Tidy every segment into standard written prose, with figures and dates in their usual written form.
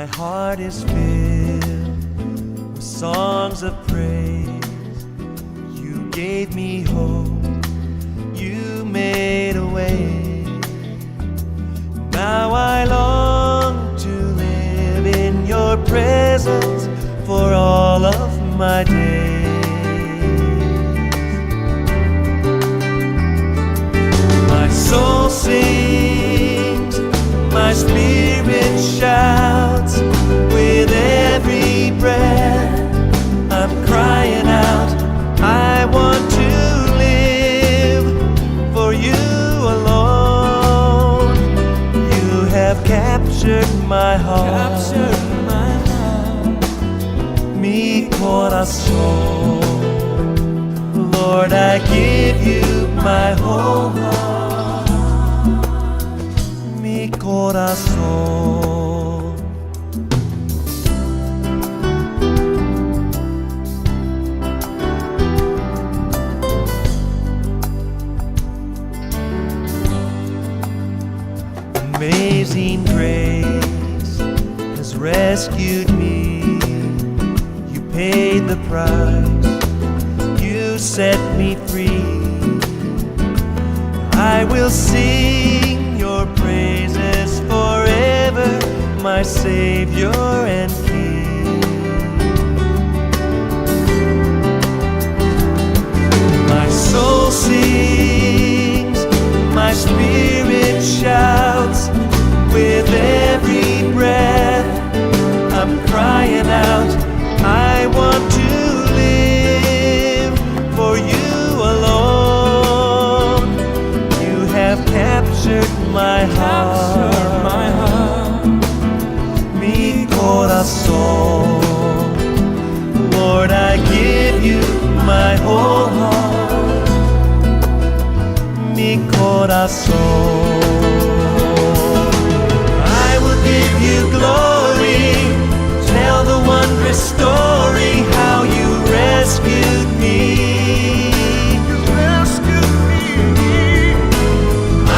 My heart is filled with songs of praise. You gave me hope, you made a way. Now I long to live in your presence for all of my days. My soul sings, my spirit shouts, with every breath I'm crying out, I want to live for you alone. You have captured my heart, mi corazón. Lord, I give you my whole heart, mi corazón. Amazing grace has rescued me. You paid the price, you set me free. I will sing your praises forever, my Savior and King. My soul sings, my spirit shouts, with every breath I'm crying out, I want to live for you alone. You have captured my heart, mi corazón. Lord, I give you my whole heart, mi corazón. I will give you glory, tell the wondrous story how you rescued me.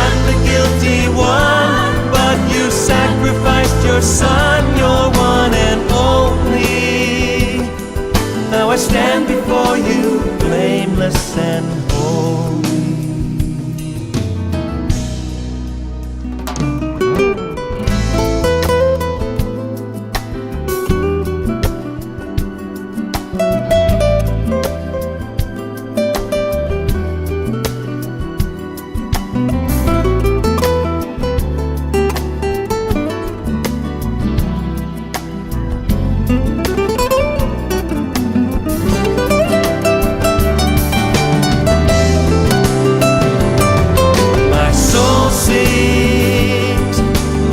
I'm the guilty one, but you sacrificed your son, your one and only. Now I stand before you, blameless and holy.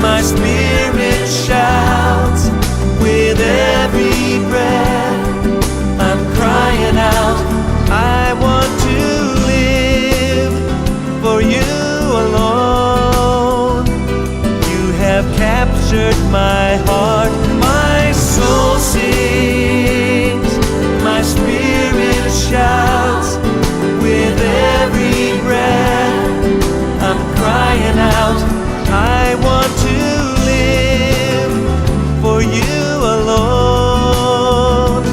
My spirit shouts, with every breath I'm crying out, I want to live for you alone. You have captured my heart, my soul sings, my spirit shouts, with every breath I'm crying out, I want to live for you alone.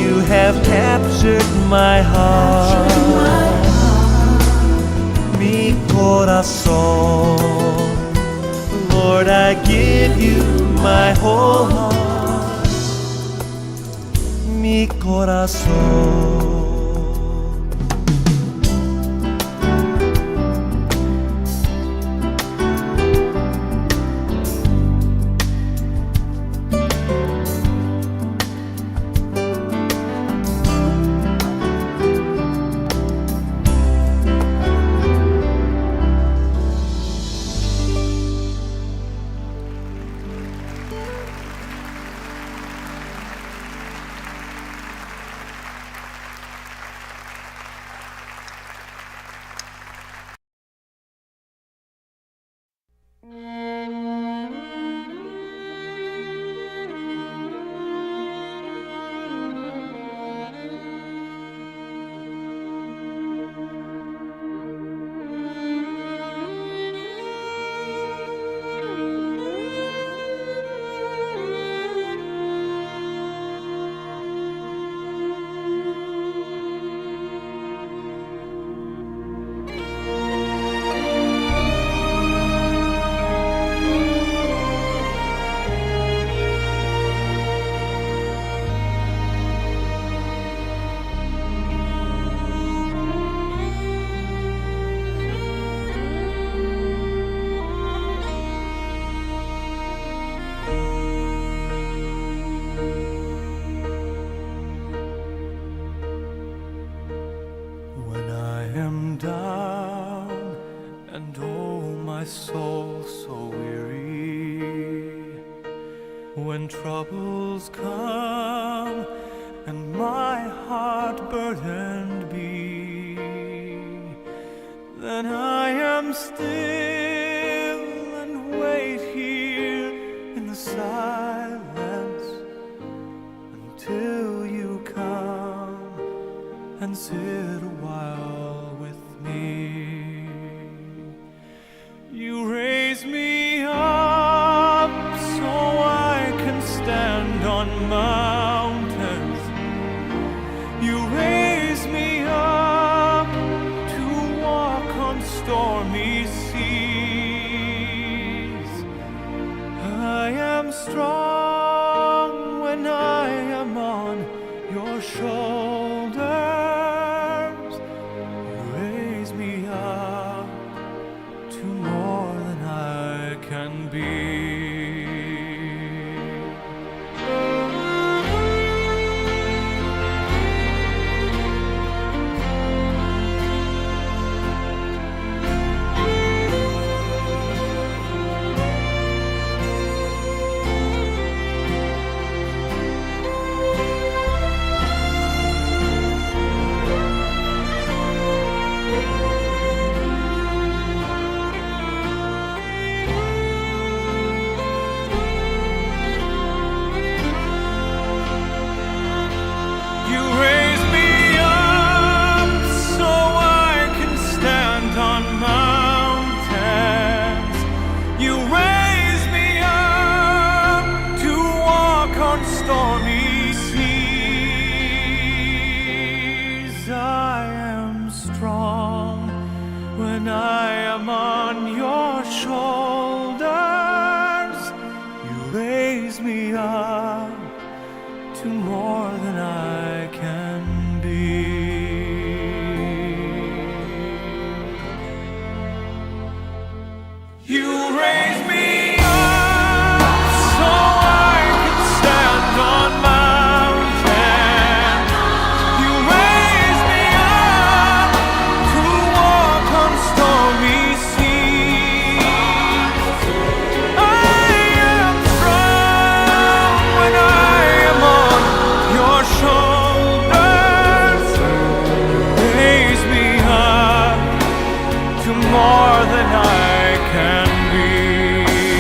You have captured my heart, mi corazón. Lord, I give you my whole heart, mi corazón. my soul so weary, when troubles come and my heart burdened be, then I am still and wait here in the silence until you come and sit a while with me. You raise me up so I can stand on mountains. You raise me up to walk on stormy seas. I am strong when I am on your shoulders. You raise me up to more than I can be. Stormy seas, I am strong when I am on your shoulders. You raise me up to more than I can be. You raise me more than I can be.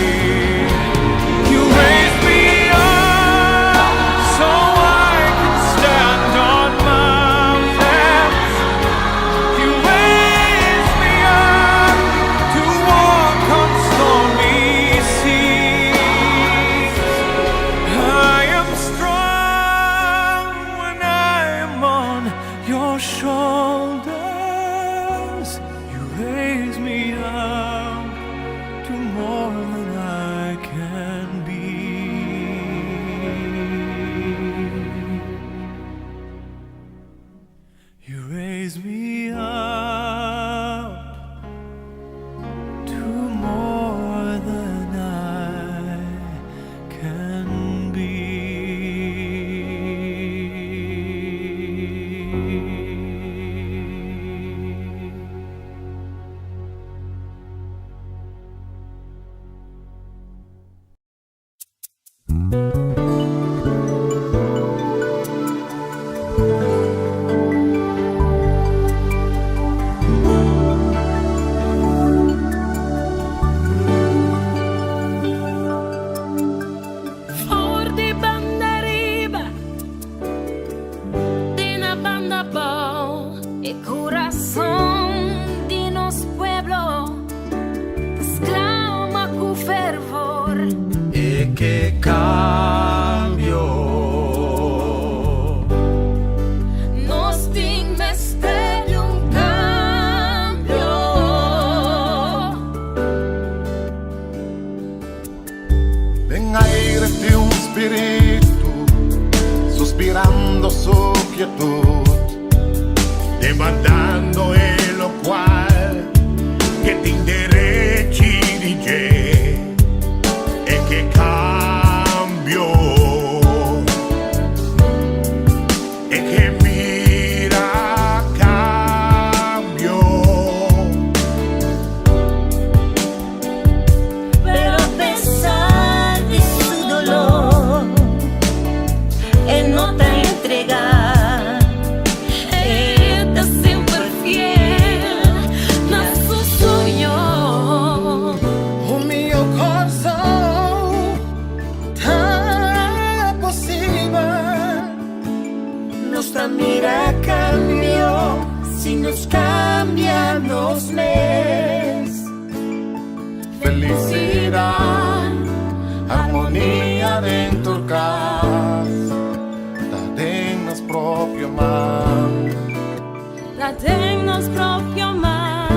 felicidad, harmonia dentro casa, dating-nos proprio man. Dating-nos proprio man.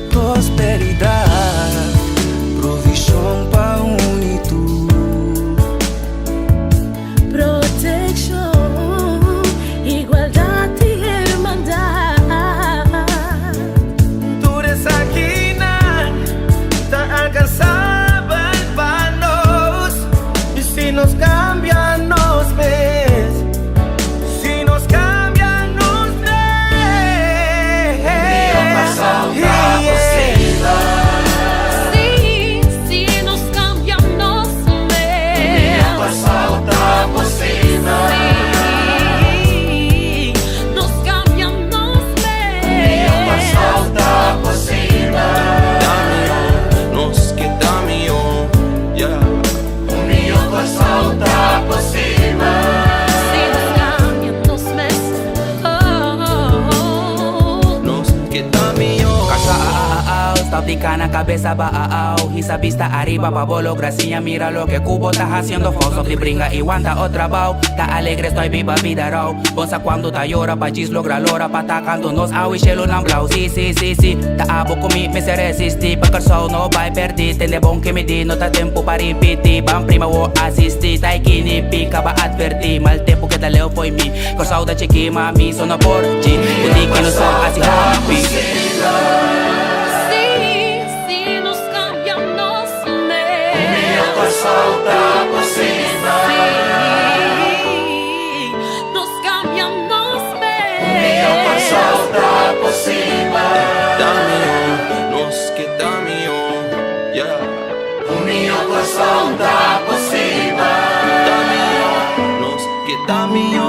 Prosperidad, provisión pa' unitud, Protección, igualdad y hermandad. tú eres aquí, te alcanzaba el panos, y si nos cambian nos ves, si nos cambian nos ves. Si nos cambian nos ves. Sí, nos cambian nos ves. Nos queda mío, yeah. Si nos cambian nos ves. Nos queda mío. Stop de cana, cabeza baao. Hisa vista arriba, pabolo, gracia. Mira lo que Cubo está haciendo. Foso de bringa y guanta otra bao. Ta alegre, estoy viva, vida raw. Bonsa cuando ta llora, pa' gis logra lora. Pa' ta canto nos awi, shelo lang blau. Sí. Ta abo kumi, me se resisti. Pa' kerso, no vai perdi. Tende bon que me di, no ta tempo pa' ripiti. Bam prima wo assisti. Ta ikini, pica, ba adverti. Mal tempo que da leo foi mi. Kerso da chiki, mami, sono porgi. Kundi que no son así happy. Si nos cambian nos ves. Sí, nos cambian nos ves. Nos queda mío, yeah. Nos queda mío.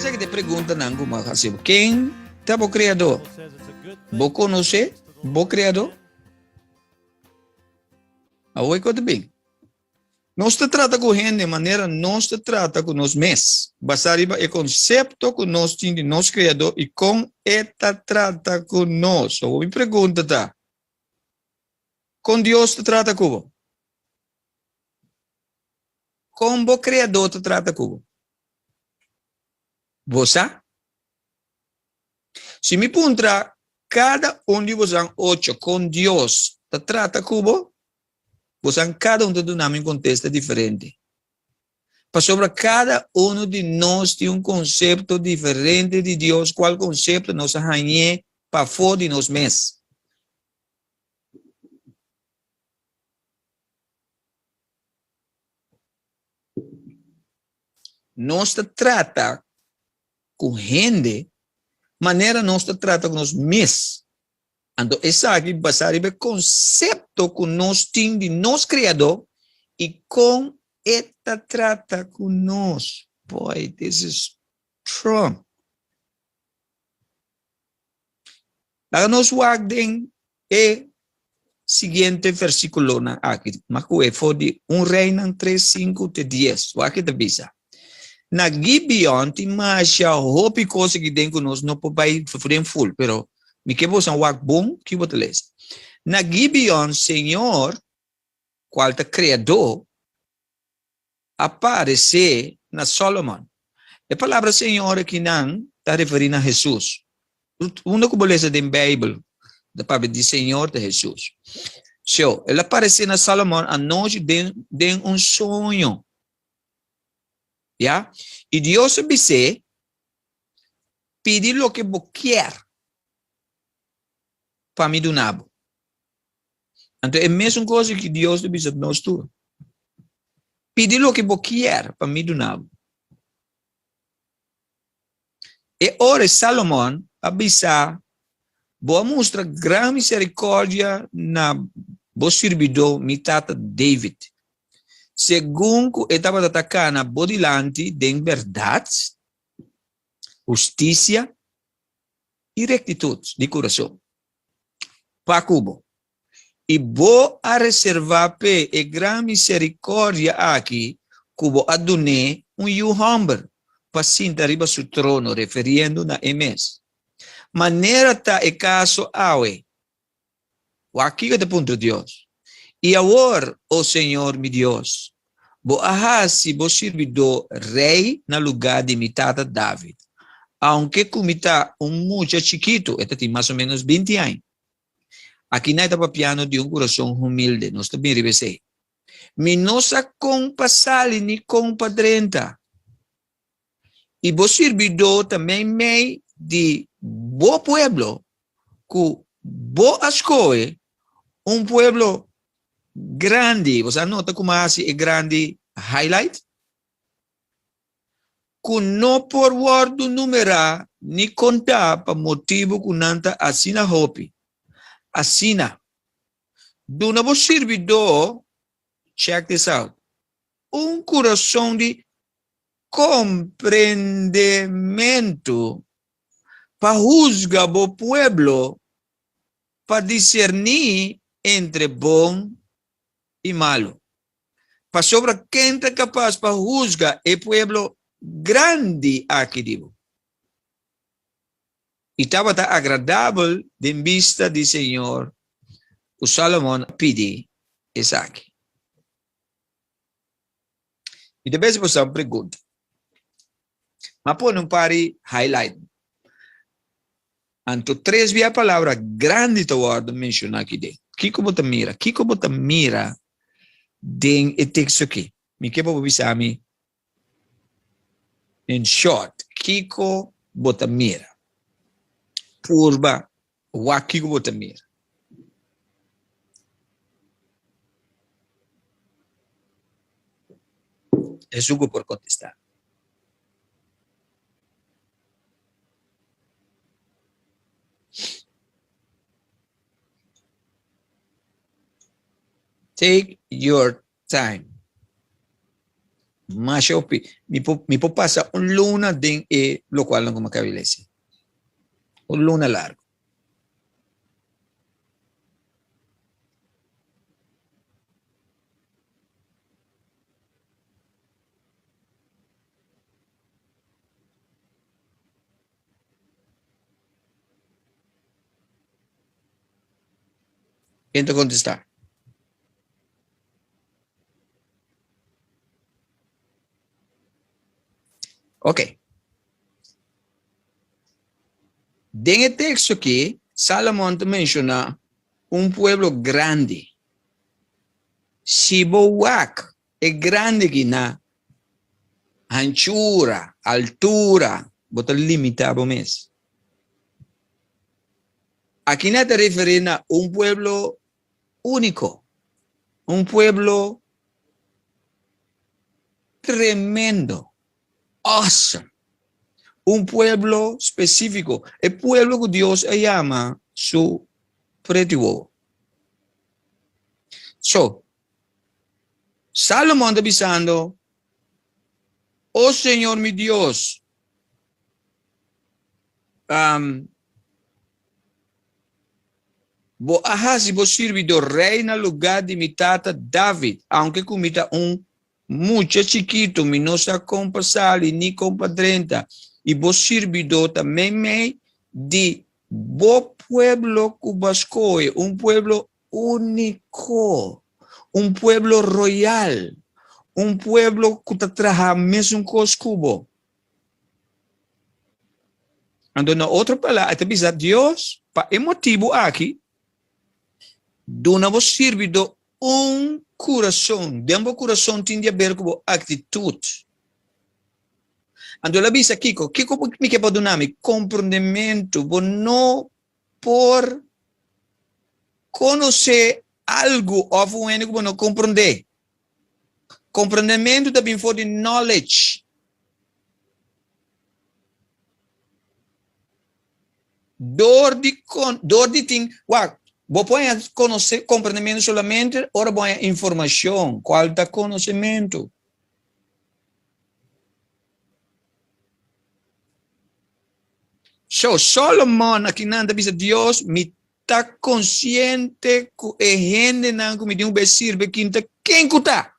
essa que te pergunta não como assim, quem é o criador? Vou conhecer o criador? Oi, tudo bem. Não se trata com gente de maneira, não se trata com nós mesmos. Basar o conceito que nós temos de nosso criador e com esta trata com nós. Ou me pergunta, tá? Com Deus te trata como? Com o criador te trata como? Você? Se me perguntar, cada de vocês 8 com Deus te trata como? Você cada de nós em contexto diferente. Para sobre cada de nós tem um conceito diferente de Deus, qual conceito nós arranhamos para fora de nós mesmos. Nós te trata com gente, maneira nós te trata com nós mesmos. Então, essa aqui basar no conceito que nós temos de nosso Criador e com esta trata com nós. Boy, this is strong. Lá nós guardem o seguinte versículo aqui. Mas foi de 1 Reis 3, 5 te 10. O aqui te bisa. Na Gibeon, tem mais a hope coisa que tem conosco, não pode fazer full, pero me que você wak bom que você lê. Na Gibeon, Senhor, qual é criador, aparece na Solomon. A palavra Senhor aqui não está referindo a Jesus. Uma que beleza da Bíblia, da palavra de Senhor de Jesus. So, ele aparece na Solomon a noite de sonho. ¿Ya? Y Dios dice, pide lo que vos quieras para mí donabo. Entonces, es mesma cosa que Dios dice, no es tú. Pide lo que vos quieras para mí donabo. E ora Salomón avisa, vos mostra gran misericórdia na vos servidor mitad David. Según que estaba atacando bodilante de verdade, justiça e rectitud de coração. Para cubo. E vou a reservar pe e gran misericórdia aqui, cubo adune humber para sentar arriba su trono, referindo na MS. Maneira ta e caso awe. O aqui que te ponto Deus. E agora, oh Senhor, meu Deus, vou ahasi vou servidor rei na lugar de mitad David. Aunque comita muito chiquito, este tem mais ou menos 20 anos. Aqui não está piano de coração humilde, nós também revesei. Minosa compasali ni compadrenta. E vou servidor também meio de bo pueblo, que bo ascoe, pueblo grande, você nota como assim é grande highlight? Que não por word numerar, ni contar para motivo que nanta assina hopi. Assina. Do novo servidor, check this out, coração de compreendimento para juzgar o pueblo, para discernir entre bom e malo. Para sobre quem é capaz para juzgar o pueblo grande aqui digo. E estava agradável de vista do Senhor. O Salomão pede isso aqui. E depois você pergunta. Mas põe pare highlight. Anto 3 via palavra grande to word mencionar aqui dentro. Kiko bota mira den e texto aqui. Me que vou avisar me in short. Kiko bota mira. Purba wa Kiko bota mira. É sugo por contestar. Take your time. Mas eu me passa luna den lo qual não como cabilese. Luna largo. Quem contestar? Ok. En el texto aquí, Salomón menciona un pueblo grande. Sibowak es grande que na anchura, altura, bota limitado mes. Aquí no te refiere a un pueblo único, un pueblo tremendo, awesome, un pueblo específico, el pueblo que Dios llama su pretio. So, Salomón está diciendo, oh Señor mi Dios, vos has servido reina lugar de mi tata David, aunque comita mucho chiquito, mi no sa compa sali ni compa 30, y vos servido también me de vos pueblo cubascoe, un pueblo único, un pueblo royal, un pueblo que te traja mesmo coscubo. Ando na outra palavra, te bisa Dios, pa emotivo aqui, dona vos servido coração, dentro do coração tem a ver com atitude. Ando la bisa Kiko me que pode dar compreendimento, não por conhecer algo ou o único não compreender. Compreendimento também for de knowledge. Dor de ting, vos puedes conocer compreendimento solamente, ahora voy a información, cuál está conocimiento. So, Solomon aquí nada dice Dios, me está consciente que gente no me dio un sirve quinta, ¿quién está?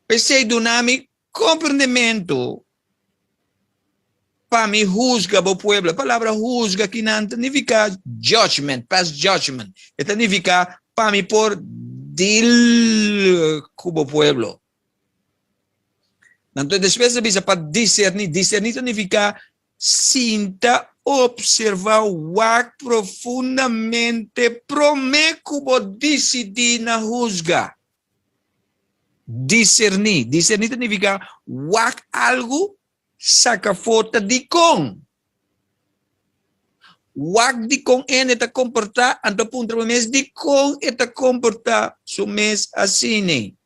Pensei do nome compreendimento. Para mim, juzga o pueblo. A palavra juzga que não significa judgment, pass judgment. Significa para mim por deal com o pueblo. Então, depois de para discernir. Discernir significa sinta, observar o profundamente, prometo como decidir na juzga. Discernir. Discernir significa algo saca foto de com. Wak de com está comportar, ando punto mês de com está comportar su mês assim.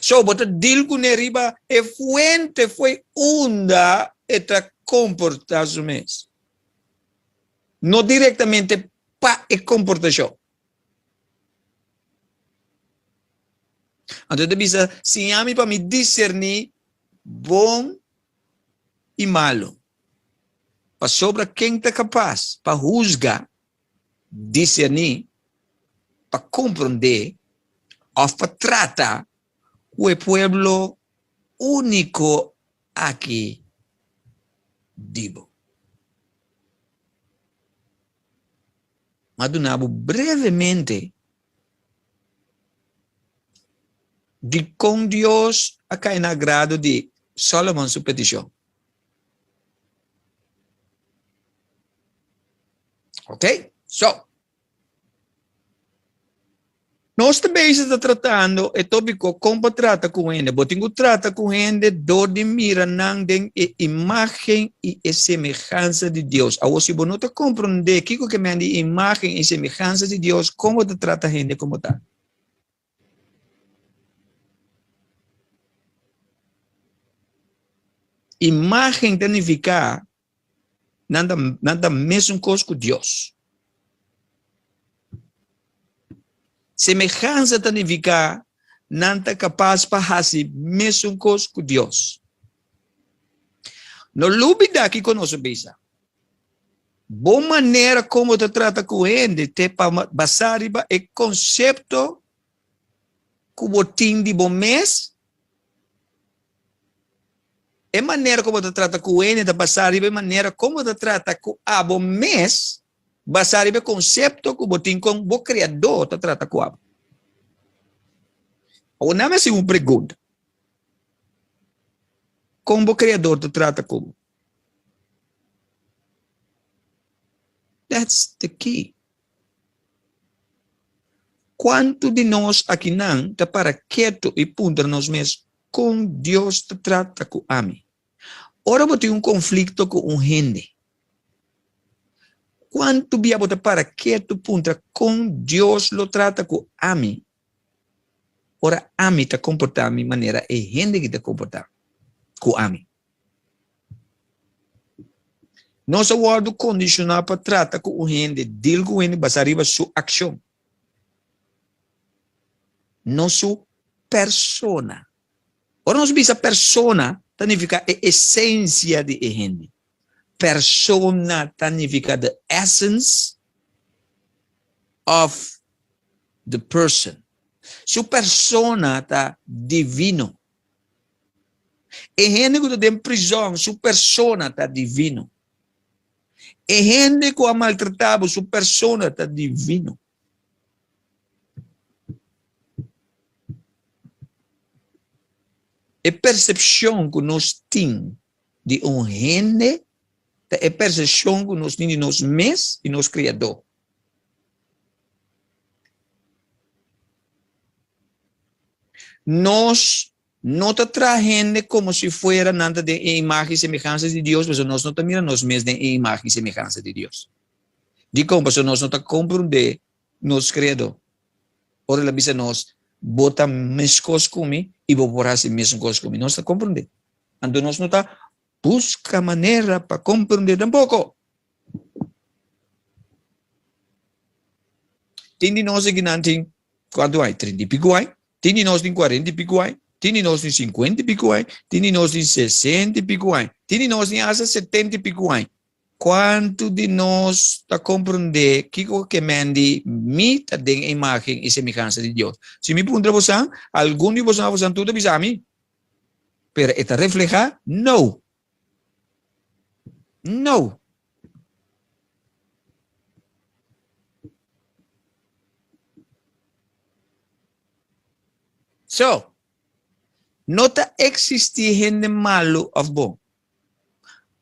So, bota dil com riba e fuente foi onda está comportar su mês. Não diretamente pa e comportação. Então, bisa se ami para me discernir bom e malo. Para sobre quem está capaz para juzgar, discernir, para compreender, ou para tratar o pueblo único aqui digo. Madunabo brevemente de com Deus a cair na grado de Salomão sua petição. Ok? So, nós também estamos tratando, e tópico, como trata com ele. Botingo trata com ele, do de mira, não tem imagem e semelhança de Deus. Agora, se você não compreender o que é de imagem e semelhança de Deus, como te trata a gente como está? Imagem significa nada mesmo coisa com Deus. Semelhança significa nanta capaz para fazer mesmo coisa com Deus. No lubida aqui conosco, bisa. Boa maneira como te trata com ele, te para basar é conceito que o tem de bom mês. É maneira como te trata com ele, te basar é maneira como te trata com a bom mês, basar é conceito que o tem com o criador te trata com a. Ou não é assim uma pergunta. Como o criador te trata como? That's the key. Quanto de nós aqui não está para quieto e punta nós mesmos com Deus te trata com a mim? Ora, eu tenho conflito com gente. Quanto de você para quieto punta com Deus lo trata com a mim? Ora, a mim está comportando de maneira e gente que está comportando com a mim. Nosso word condicional para tratar com o gente, deal com ele, baseado sua ação. Nossa persona. Ora, nós vemos a persona, significa a essência de gente. Persona significa the essence of the person. Sua persona está divino. E gente que está em prisão, sua persona está divino. E gente que é maltratado, sua persona está divino. E percepção que nós temos de gente, é percepção que nós temos de nós mesmos e nosso Criador. Nós não está trazendo como se fosse nada de imagem e semelhança de Deus, mas nós não estamos mirando nós mesmos de imagem e semelhança de Deus. De como nós não estamos compreendendo nosso Criador. Ora, ela diz a nós, bota mais coisas comigo e vou por assim mesmo coisas comigo. Nós estamos compreendendo. Então, nós não estamos busca maneira para compreender tampouco. Tem de nós que não tem, quanto há? 30 e pico há. Tem de nós tem 40 e pico há. Tem de nós tem 50 e pico há. Tem de nós tem 60 e pico há. Tem de nós tem asa 70 e pico há. Quanto de nós está compreender que mende me tem imagem e semelhança de Deus? Se me pergunta você, algum de vocês tudo bisa a mim? Pero está refleja? No. No. So, não está existir gente malo ou bom.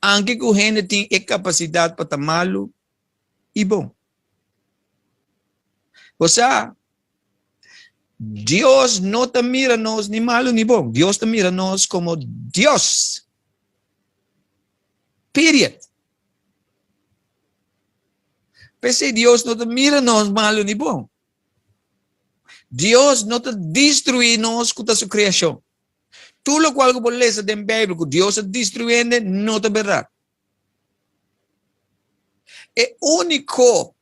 Aunque que gente tem a capacidade para estar malo e bom. Você, Deus não está mira nós nem malo nem bom. Deus está mira nós como Deus. Period. Porque Deus não está mira nós malo nem bom. Deus não está destruindo nós com a sua criação. Tudo o qual que você lê na Bíblia, que Deus está destruindo, não é verdade. É único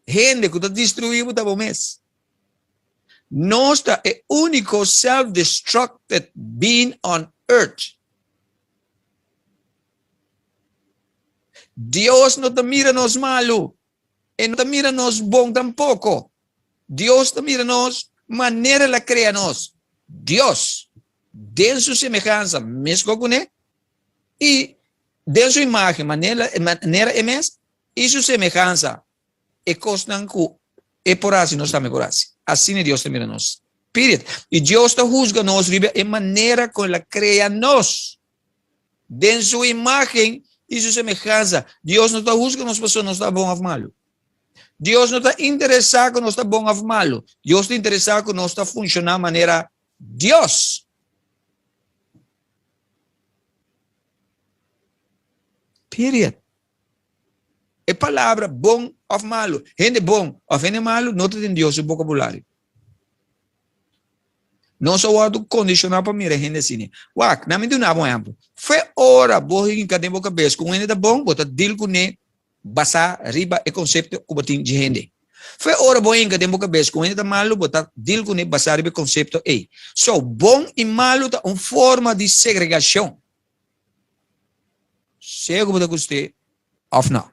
gente que está destruindo está bom mesmo. Nós está é único self-destructed being on earth. Deus não está mira nós malo, e não está mira nós bom tampouco. Deus está mira nós maneira de criar nós. Deus, de sua semelhança, mesmo com ele, e de sua imagem, maneira é mesmo, e sua semelhança, é coisa que é por assim nós estamos por assim. Assim Deus está mira nós. Period. E Deus está juzga nós, é maneira como ele cria nós. De sua imagem e sua semelhança. Deus não está juzgando as pessoas, não está bom ou malo. Deus não está interessado que nós está bom ou malo. Deus está interessado que nós está funcionando de maneira Deus. Period. É palavra bom ou malo. Gente bom ou gente malo, não tem Deus no vocabulário. Não só o condicional para mim, gente assim. Uac, não me deu nada bom exemplo. Foi hora, boa em cada cabeça. Com ele tá bom, bota deal com ele, basa riba e conceito que botin de gente. Foi ora bom que tem boca cabeça com ele tá malo, botar deal com ele basado no conceito aí. So bom e malo tá uma forma de segregação. Chega para você, of não.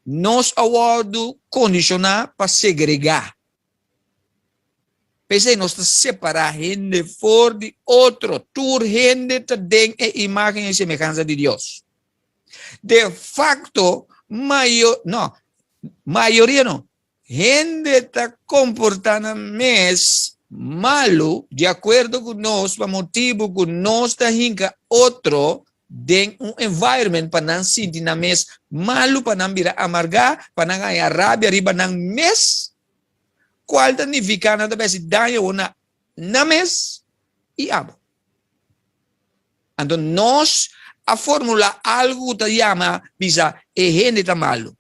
Nós awardo condicionar para segregar. Pensei, nós separar gente for de outro. Tur gente tem a imagem e semelhança de Deus. De facto, maioria não. Gente está comportando mais malo, de acordo com nós, para motivo que nós está hinca outro, de um environment para não sentir na mes malo, para não virar amargar, para não ganhar rabia, riba não mes, qual significa nada bem se danha na mes e abo. Então nós a fórmula algo que chama bisa e gente tá malo.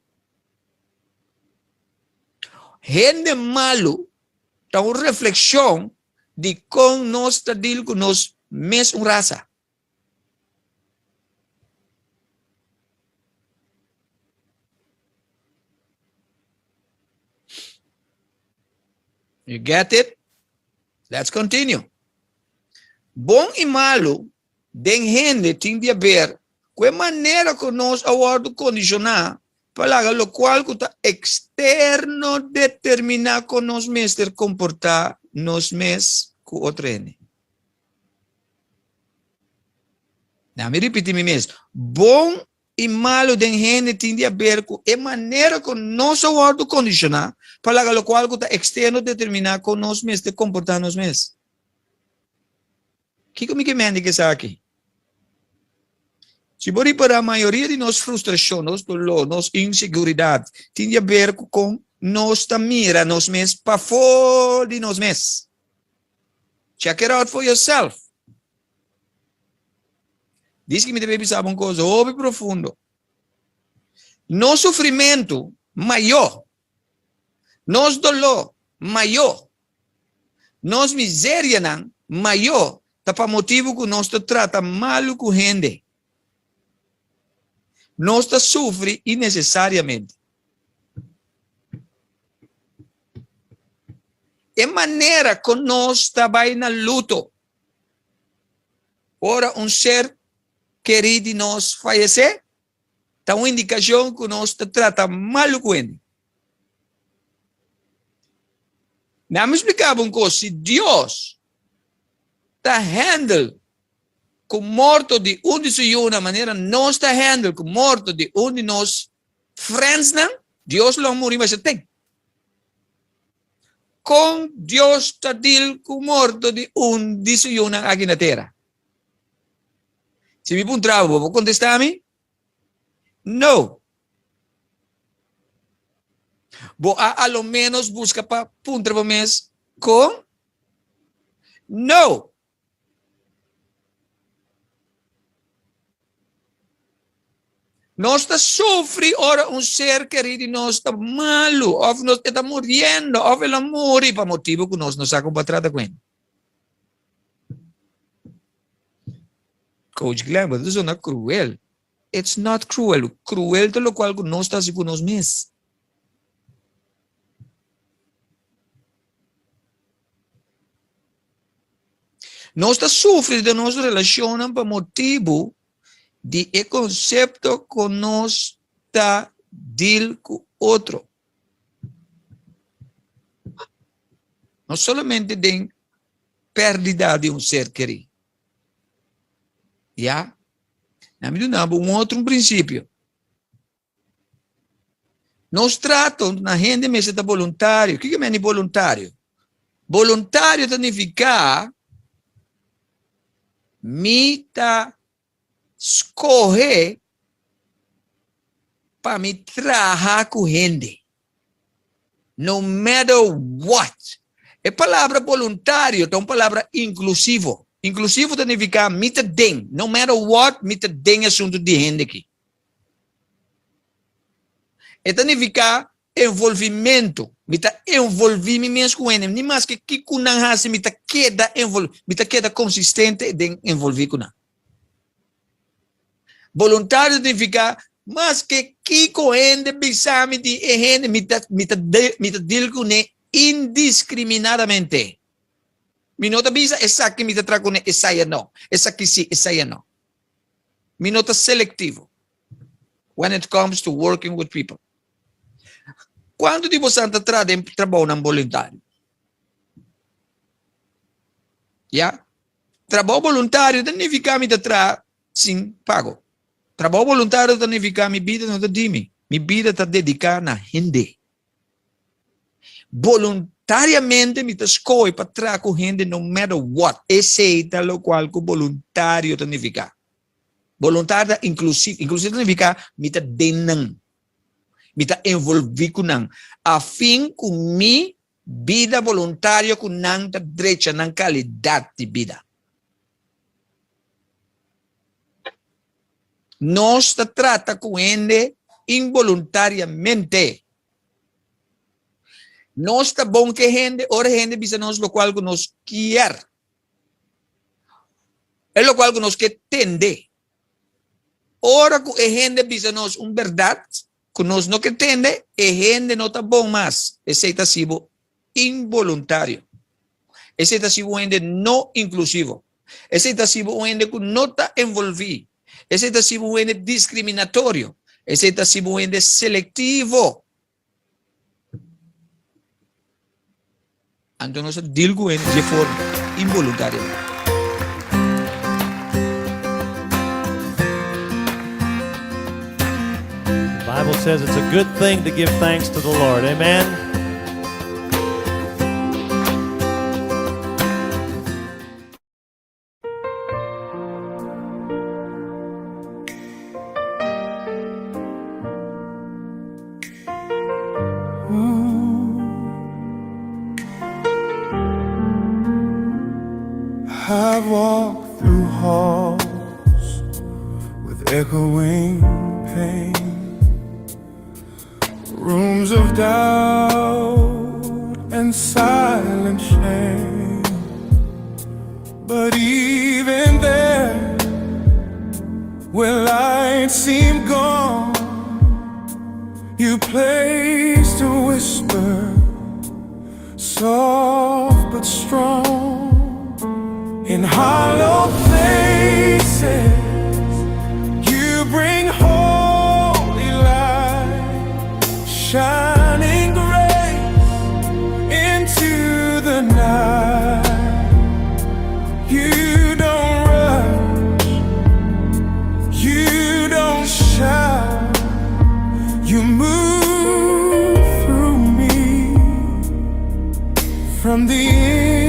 Gente malo tá uma reflexão de como nós está deal com nós mesmo raça. You get it? Let's continue. Bom e malo, den gente tem de ver que maneira que nós awardo condicionar para lo qual que está externo determinar que nós mesmos comportar nós mesmos com outra gente. Não, me repito mesmo. Bom e malo den gente tem de ver com a maneira que nós awardo condicionar para lo qual que está externo determinar que nós mesmos comportar nós mesmos. O que me manda que está aqui? Se por para a maioria de nós frustrações, nossa inseguridade, tem a ver com nós mira nós mesmos para fora de nós mesmos. Check it out for yourself. Diz que me deve pensar uma coisa óbvia e profunda. Nosso sofrimento maior, nosso dolor maior, nossa miséria maior, tá para motivo que nós trata mal com gente. Nós sofre innecessariamente. É maneira que nós vai na luta. Ora, ser querido de nós falecer, está uma indicação que nós trata mal com ele. Não me explicava uma coisa, se Deus está handle com morto de de sua maneira, nós está handle com morto de de nós friends, não? Deus não morre, mas tem. Com Deus está deal com morto de de sua aqui na terra. Se me perguntar, vou contestar-me? Não. Vou a lo menos buscar para perguntar mês com? Não. Nós está sofre ora ser querido e nós está malo, ou nós está morrendo, ou ela morre para motivo que nós não sacamos para tratar com ele. Coach Glenn, mas isso não é cruel. It's not cruel. Cruel é o qual nós estamos com nós mesmos. Nós está sofrendo de nossa relação para motivo de o conceito que nós está deal com outro. Não somente de perda de ser querido. Já? Na medida um outro princípio. Nós tratamos na gente mesmo de voluntário. O que é voluntário? Voluntário significa me tá escorrer para me trabalhar com gente. No matter what. A palavra voluntário é uma palavra inclusivo. Inclusivo significa mita den. No matter what, mita den assunto de gente aqui. E significa envolvimento. Mita envolvimento mesmo com ele. Nem mais que kunang hasi mita queda consistente de envolver com ele. Voluntário significa Mas que kiko hende bisami di hende mitadil kune indiscriminadamente. Minota bisa esa que mitatra kune esaya no. Esa que si esaya no. Minota selectivo. When it comes to working with people. Quando di você tra de trabalho não voluntário? Yeah? Trabalho voluntário significa me tra sem pago. Trabalho voluntário significa minha vida não está dimi. Minha vida está dedicada na gente. Voluntariamente me escolhe para trabalhar com gente no matter what. Esse é o qual o voluntário significa. Voluntário inclusive. Inclusive significa me está denang. Me está envolvido com nang. A fim com mi vida voluntária com nang da direita, nang qualidade de vida. Nós trata com ele involuntariamente. Nós está bom que gente, ora gente bisa nós lo qual que nos quer. É lo qual que nos que tende. Ora que gente bisa nós verdade, que nós não que tende, gente não está bom mais. Esse está sido involuntário. Esse está sido gente não inclusivo. Esse está sido gente que não está envolvido. Esse está sido um ende discriminatório. Esse está sido um ende seletivo. Então, nós dilgo ende de forma involuntária. The Bible says it's a good thing to give thanks to the Lord. Amen. I've walked through halls with echoing pain, rooms of doubt and silent shame. But even there, where light seemed gone, you placed a whisper, soft but strong. In hollow places, you bring holy light, shining grace into the night. You don't rush, you don't shout, you move through me from the inside.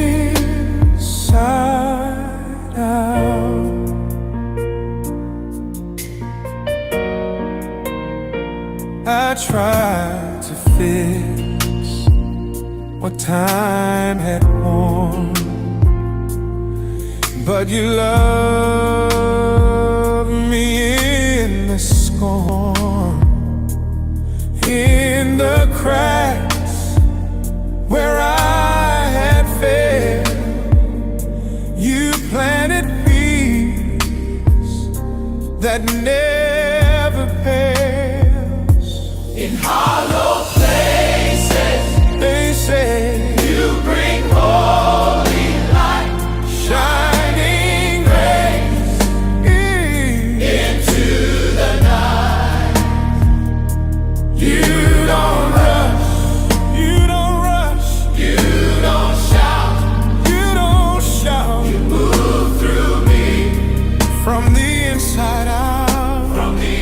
I tried to fix what time had worn, but you love me in the scorn, in the cracks where I had failed. You planted peace that never fails. In hollow places, they say, you bring holy light, shining grace into the night. You don't rush, you don't rush, you don't shout, you don't shout. You move through me from the inside out, from the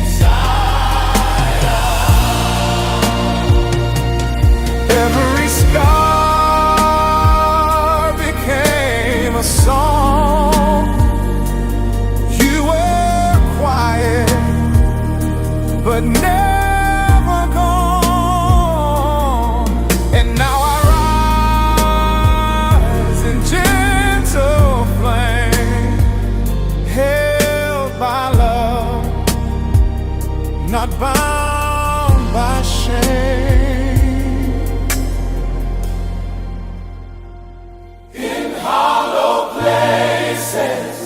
inside out. Every scar became a song. You were quiet, but never gone. And now I rise in gentle flame, held by love, not bound by shame. In hollow places,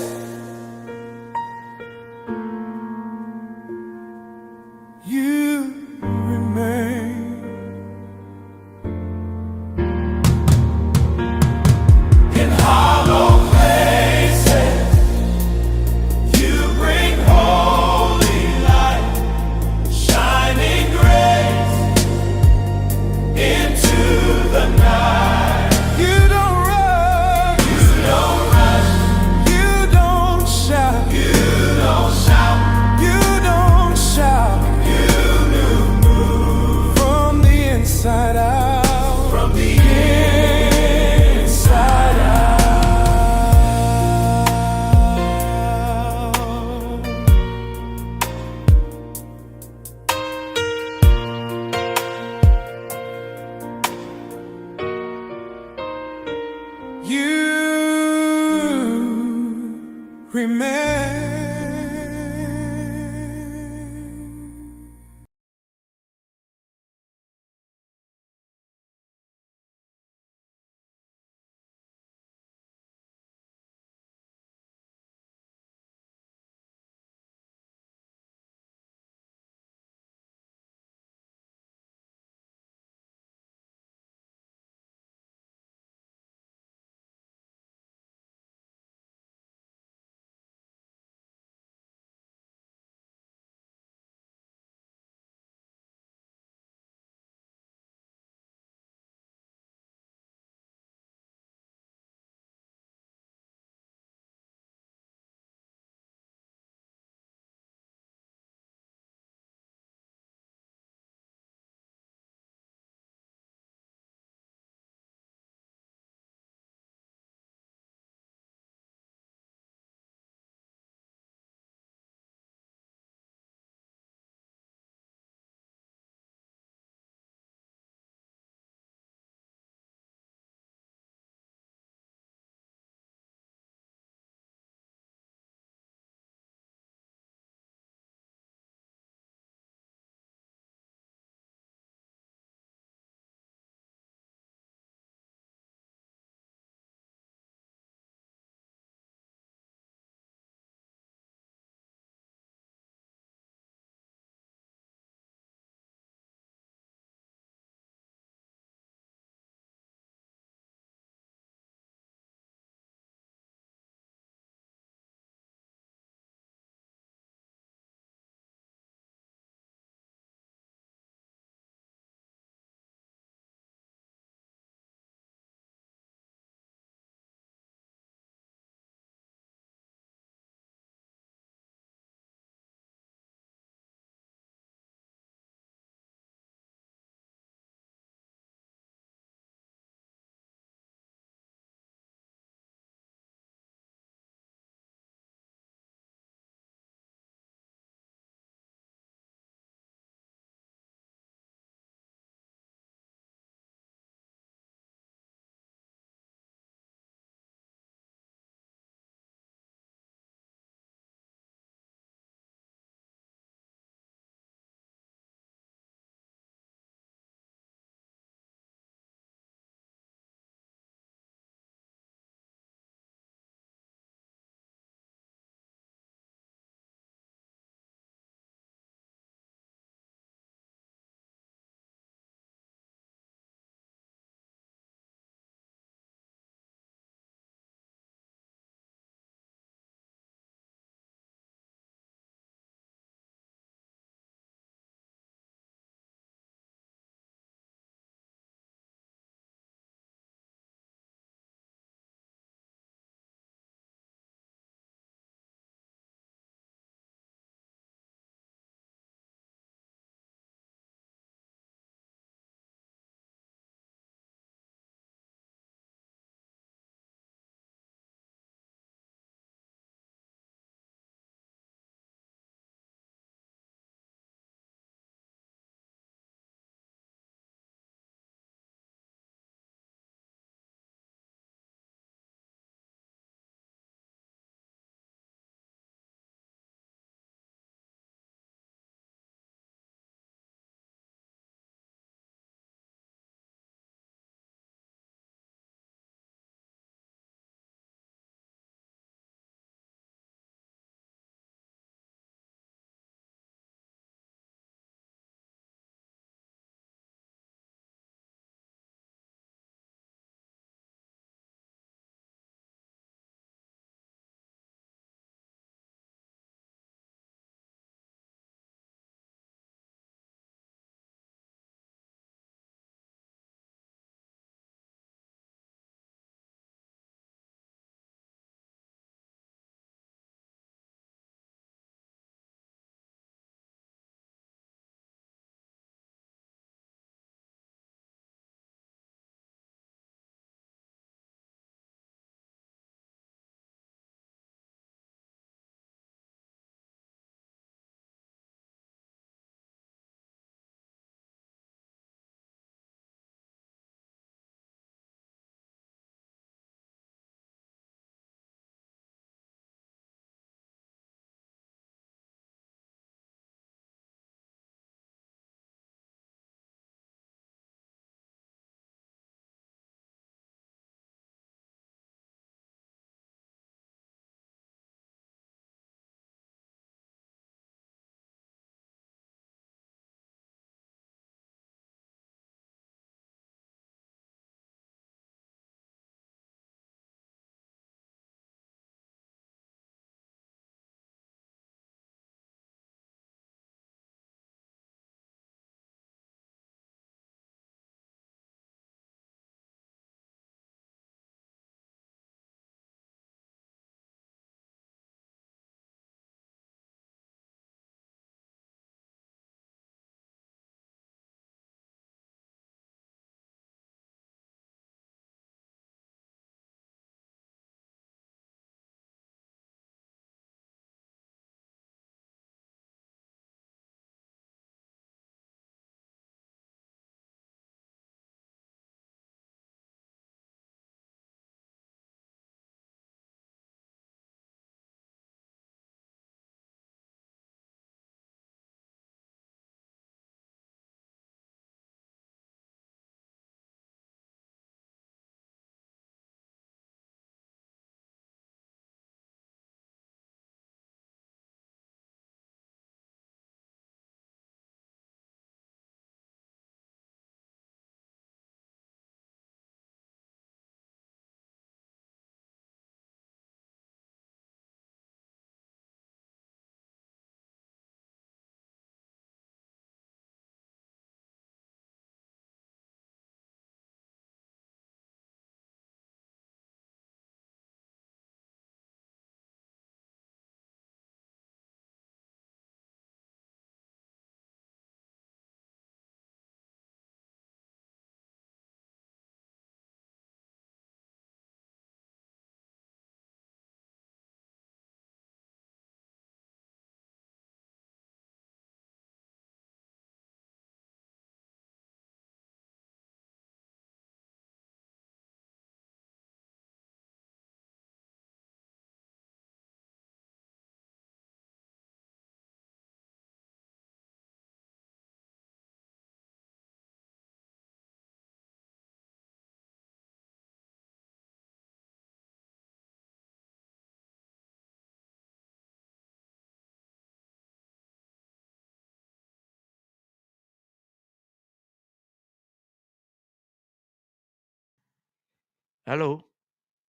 Hello?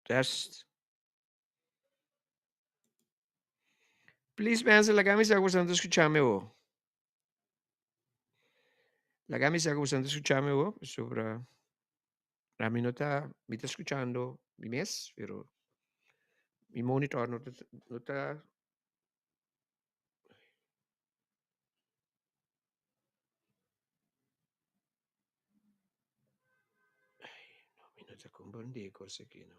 Test. Please, mensen, la mi sa gustando escucharme o. La mi sa gustando escucharme o. Sobre. A mí no está, me está escuchando mi mes, pero mi monitor no está. No, mi no está comprendendo cosas aquí, no.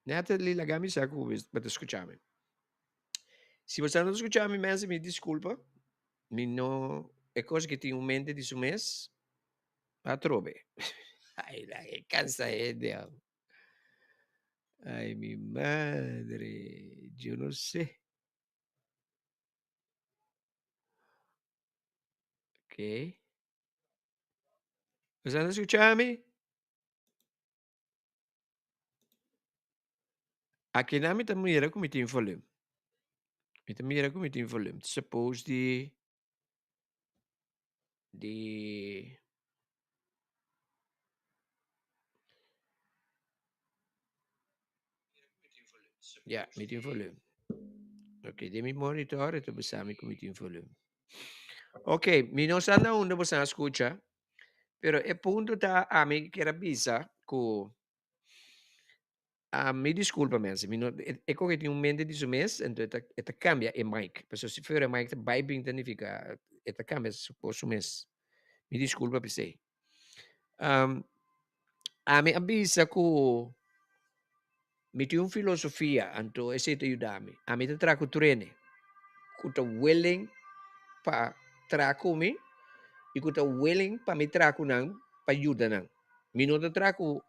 Natalie, la mi sa que para escucharme. Se você não escuchar mi mensen, me desculpa. Mi no, é coisa que tenho em mente de su mês. A trobe. Ai, cansa de. Ay, mi madre, yo no sé. ¿Qué? ¿Estás escuchando? Aqui na minha mulher como tem volume. Minha mulher como tem volume. Suppose de ja, met tem volume. Ok, de mi monitor tu besame como tem volume. Ok, mi non sa na onde você escuta, pero é ponto tá a mim que era bisa que me desculpa mensen, mi no, ik ook in un mente di su mes, en het cambia in mic. Pero si fuera mic te byping significa, het cambia por su mes. Mi disculpa per se. A me avisa que mi ti un filosofia anto e se te aiutami. A me te traco trene. Kuta willing pa traco mi, e kuta willing pa mi traco nang pa aiuta nang. Mi no te traco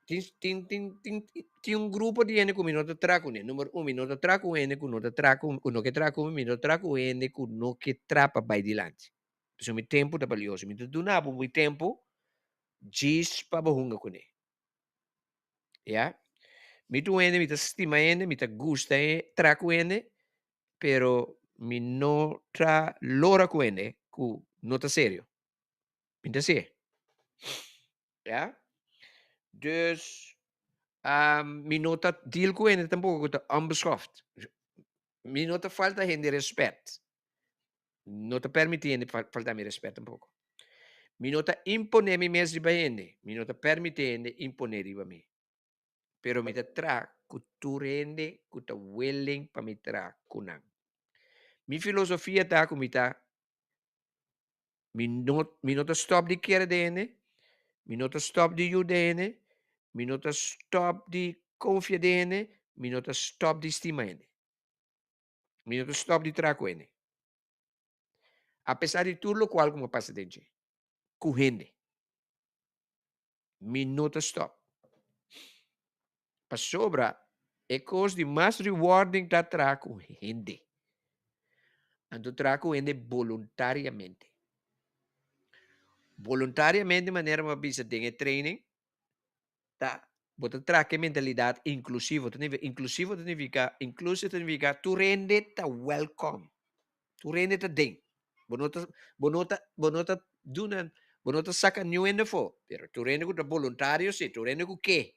tinha um grupo de ene com minuto traco né número minuto traco ene com nota traco no que traco minuto traco ene com no que trapa vai dilante so mi tempo da valioso mi tu na bu tempo gis pa bahunga com ne ya mi tu ene mi ta stima ene mi ta gusta traco ene pero mi no tra lora com ene cu nota sério mi ta se ya dus mi nota deal com ene tampoco tá unbeschoft. Mi no te falta gente respeto. No te permite falta mi respeto un poco. Mi no te impone mi mes riba gente. Mi no te permite imponer riba mi. Pero mi te tra que tu rende que te willing pa mi tra kunang. Mi filosofia ta ku mi ta mi no te stop di kere dene. Mi no te stop di you dene. Mi no te stop di confia dene. Mi no te stop di stima ene. Mi no te stop di tra ene. A pesar de tudo lo cual como pasa de gente. Ku gente. Mi no te stop. Pa sobra é coisa de mais rewarding da traco gente. Ando traco gente voluntariamente. Voluntariamente de maneira uma bisa tem training, tá? Bota traque mentalidade inclusiva. Inclusivo significa tu rende ta welcome. Tu rende ta ding. Bonota dunan, bonota saca new ende fo. Pero tu rende com voluntário, sim. Tu rende com que?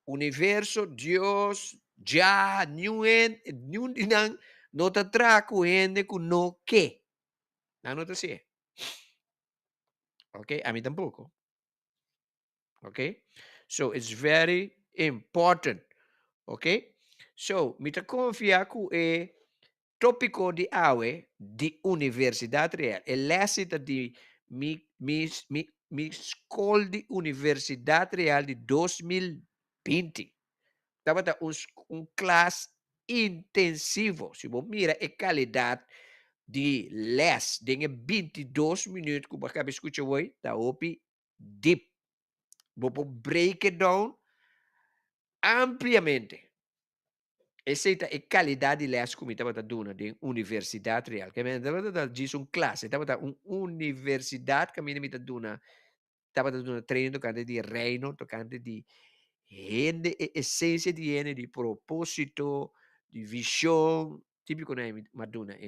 Universo, Dios, ya, Nguyen, Nguyen dinang, no te traco gente con no que. No te sé. Okay, a mí tampoco. Okay, so it's very important. Okay, so mi te confia ku e tópico di awe di Universidad Real. E l'esita di mi school di Universidad Real di 2020. Estava um classe intensivo. Se você mira a qualidade de les, tem 22 minutos que você escuta hoje, está opi deep. Você break it down ampliamente. Essa é a qualidade de les que estava dando de universidade real. Que estava dando uma classe, estava dando uma universidade que me estava dando treino tocante de reino, tocante de gente, essência de gente, de propósito, de visão, típico na Madonna,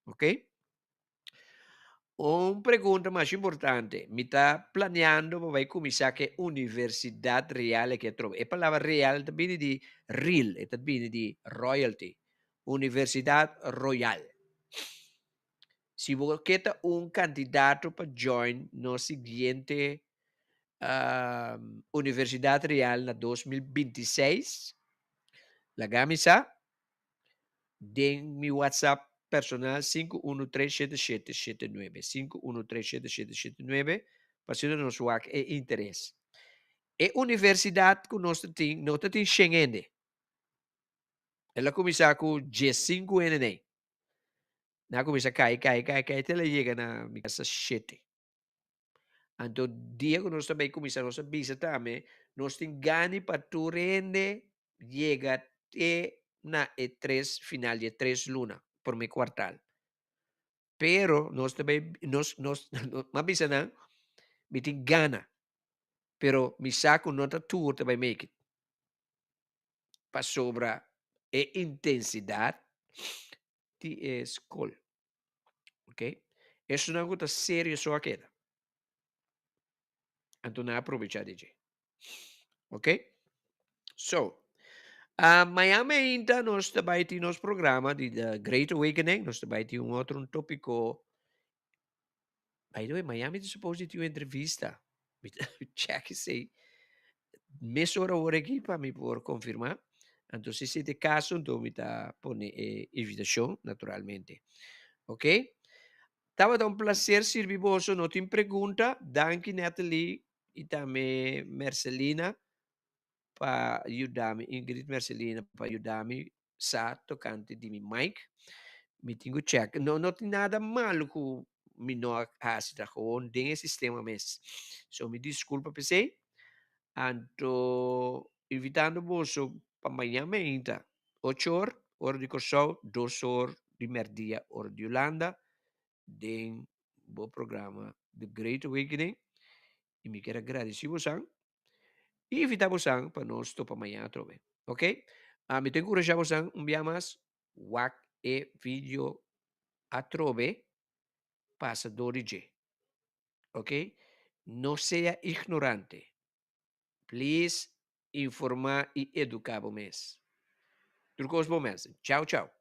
ok? Uma pergunta mais importante. Me está planeando para vai começar que universidade real é que trovo. A palavra real também de real, e também de royalty. Universidade Royal. Se você quer um candidato para join no seguinte Universidade Real na 2026, la gamisa, den mi WhatsApp personal 5137779 5137779 para se nos wak e interesse. E universidade que nós tem Schengen. Ela começa com G5 NN. Na começa cai, até ela chega na minha casa 7. Então, dia que nós também começamos a visa também, nós temos ganho para tu rende, chega até na E3, final de 3 luna, por meu quartal. Pero, nós também, mas visa não, me tem gana. Pero, me saco nota tour também make it. Para sobra e intensidade de escola. Ok? Isso não é uma coisa séria só aqui. Então, não aproveitar de jeito. Ok? So, Miami ainda nós também temos nosso programa de The Great Awakening, nós também temos outro tópico. By the way, Miami é supposed to ter uma entrevista. Check se hora aqui para me por confirmar. Então, se é de caso, então me está pone invitação, naturalmente. Ok? Estava dando um prazer servir você, não tem pergunta. Danke, Natalie, e também Marcelina, para ajudar-me, Ingrid Marcelina, para ajudar-me sa tocante de mi mic. Me tenho check. Não tem nada mal com me não hasta com tem sistema mes. So me desculpa PC. Anto invitando você para amanhã ainda. 8 horas, hora de Kosovo, 2 horas de merdia, hora de Holanda. Den bom programa The Great Awakening. E me quero agradecer você. E invitar você para nós para amanhã trove. Ok? Me tenho encorajar você enviar mais wak e vídeo a trove passa dorige. Ok? Não seja ignorante. Please informar e educar o mês. Turcos bom mês. Tchau, tchau.